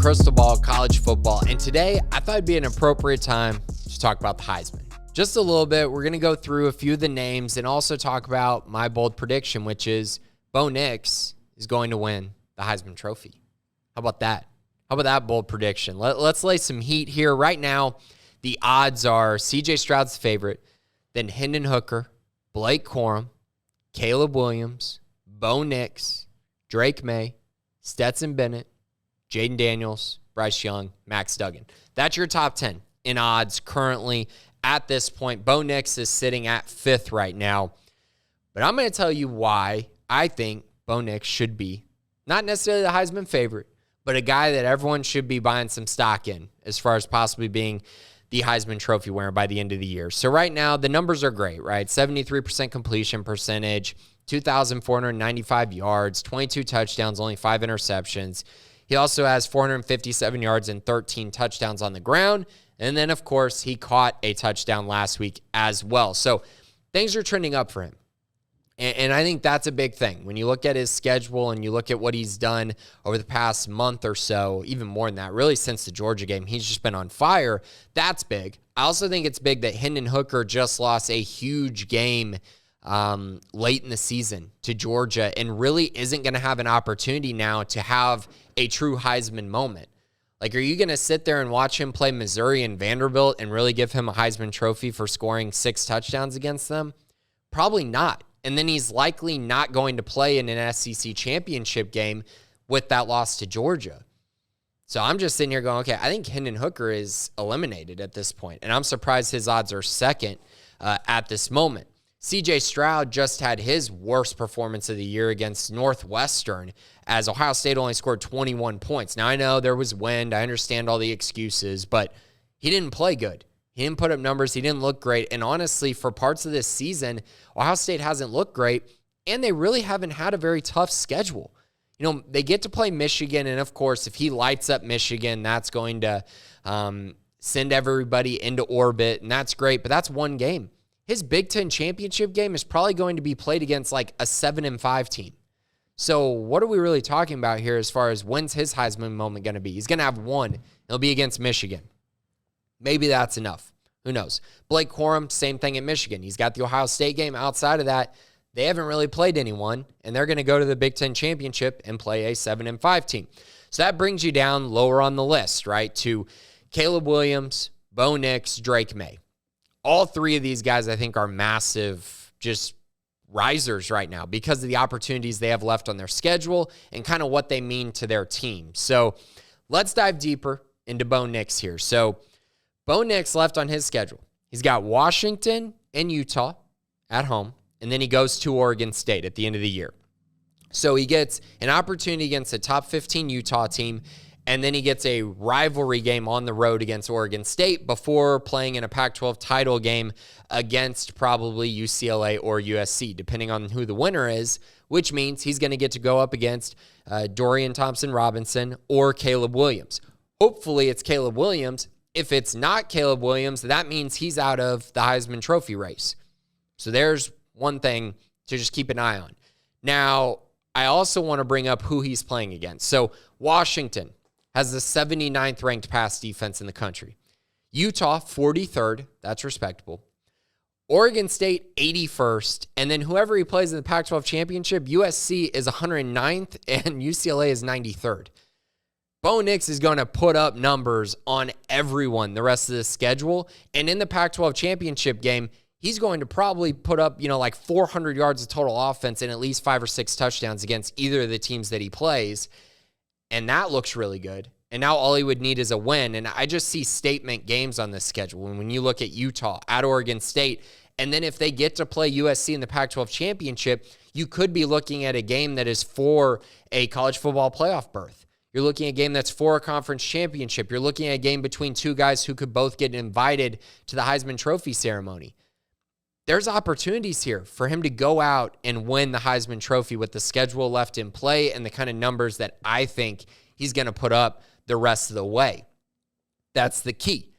crystal ball, college football, and today I thought it'd be an appropriate time to talk about the Heisman. Just a little bit, we're going to go through a few of the names and also talk about my bold prediction, which is Bo Nix is going to win the Heisman Trophy. How about that? How about that bold prediction? Let's lay some heat here. Right now, the odds are C.J. Stroud's the favorite, then Hendon Hooker, Blake Corum, Caleb Williams, Bo Nix, Drake May, Stetson Bennett, Jaden Daniels, Bryce Young, Max Duggan. That's your top 10 in odds currently at this point. Bo Nix is sitting at 5th right now. But I'm going to tell you why I think Bo Nix should be not necessarily the Heisman favorite, but a guy that everyone should be buying some stock in as far as possibly being the Heisman Trophy winner by the end of the year. So right now, the numbers are great, right? 73% completion percentage, 2,495 yards, 22 touchdowns, only 5 interceptions. He also has 457 yards and 13 touchdowns on the ground. And then, of course, he caught a touchdown last week as well. So things are trending up for him. And I think that's a big thing. When you look at his schedule and you look at what he's done over the past month or so, even more than that, really since the Georgia game, he's just been on fire. That's big. I also think it's big that Hendon Hooker just lost a huge game late in the season to Georgia and really isn't going to have an opportunity now to have a true Heisman moment. Like, are you going to sit there and watch him play Missouri and Vanderbilt and really give him a Heisman Trophy for scoring 6 touchdowns against them? Probably not. And then he's likely not going to play in an SEC championship game with that loss to Georgia. So I'm just sitting here going, okay, I think Hendon Hooker is eliminated at this point. And I'm surprised his odds are second at this moment. C.J. Stroud just had his worst performance of the year against Northwestern as Ohio State only scored 21 points. Now, I know there was wind. I understand all the excuses, but he didn't play good. He didn't put up numbers. He didn't look great. And honestly, for parts of this season, Ohio State hasn't looked great, and they really haven't had a very tough schedule. You know, they get to play Michigan, and of course, if he lights up Michigan, that's going to send everybody into orbit, and that's great, but that's one game. His Big Ten championship game is probably going to be played against like a 7-5 team. So what are we really talking about here as far as when's his Heisman moment going to be? He's going to have one. It'll be against Michigan. Maybe that's enough. Who knows? Blake Corum, same thing at Michigan. He's got the Ohio State game. Outside of that, they haven't really played anyone, and they're going to go to the Big Ten championship and play a 7-5 team. So that brings you down lower on the list, right, to Caleb Williams, Bo Nix, Drake May. All three of these guys, I think, are massive just risers right now because of the opportunities they have left on their schedule and kind of what they mean to their team. So let's dive deeper into Bo Nix here. So Bo Nix left on his schedule. He's got Washington and Utah at home, and then he goes to Oregon State at the end of the year. So he gets an opportunity against a top 15 Utah team, and then he gets a rivalry game on the road against Oregon State before playing in a Pac-12 title game against probably UCLA or USC, depending on who the winner is, which means he's going to get to go up against Dorian Thompson-Robinson or Caleb Williams. Hopefully it's Caleb Williams. If it's not Caleb Williams, that means he's out of the Heisman Trophy race. So there's one thing to just keep an eye on. Now, I also want to bring up who he's playing against. So Washington has the 79th ranked pass defense in the country. Utah, 43rd. That's respectable. Oregon State, 81st. And then whoever he plays in the Pac-12 championship, USC is 109th and UCLA is 93rd. Bo Nix is going to put up numbers on everyone the rest of the schedule. And in the Pac-12 championship game, he's going to probably put up, like 400 yards of total offense and at least 5 or 6 touchdowns against either of the teams that he plays. And that looks really good. And now all he would need is a win. And I just see statement games on this schedule. And when you look at Utah, at Oregon State, and then if they get to play USC in the Pac-12 championship, you could be looking at a game that is for a college football playoff berth. You're looking at a game that's for a conference championship. You're looking at a game between two guys who could both get invited to the Heisman Trophy ceremony. There's opportunities here for him to go out and win the Heisman Trophy with the schedule left in play and the kind of numbers that I think he's going to put up the rest of the way. That's the key.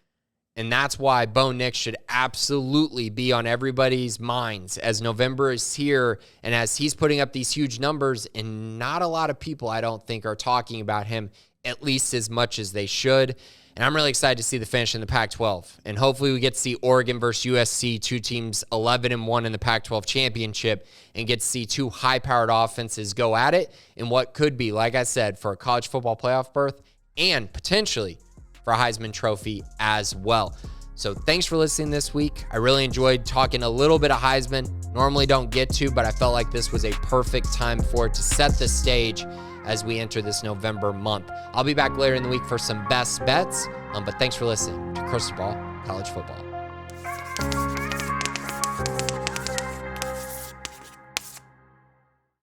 And that's why Bo Nix should absolutely be on everybody's minds as November is here and as he's putting up these huge numbers, and not a lot of people, I don't think, are talking about him at least as much as they should. And I'm really excited to see the finish in the Pac-12. And hopefully we get to see Oregon versus USC, two teams 11-1 in the Pac-12 championship, and get to see two high-powered offenses go at it in what could be, like I said, for a college football playoff berth and potentially for a Heisman Trophy as well. So thanks for listening this week. I really enjoyed talking a little bit of Heisman. Normally don't get to, but I felt like this was a perfect time for it to set the stage as we enter this November month. I'll be back later in the week for some best bets, but thanks for listening to Crystal Ball College Football.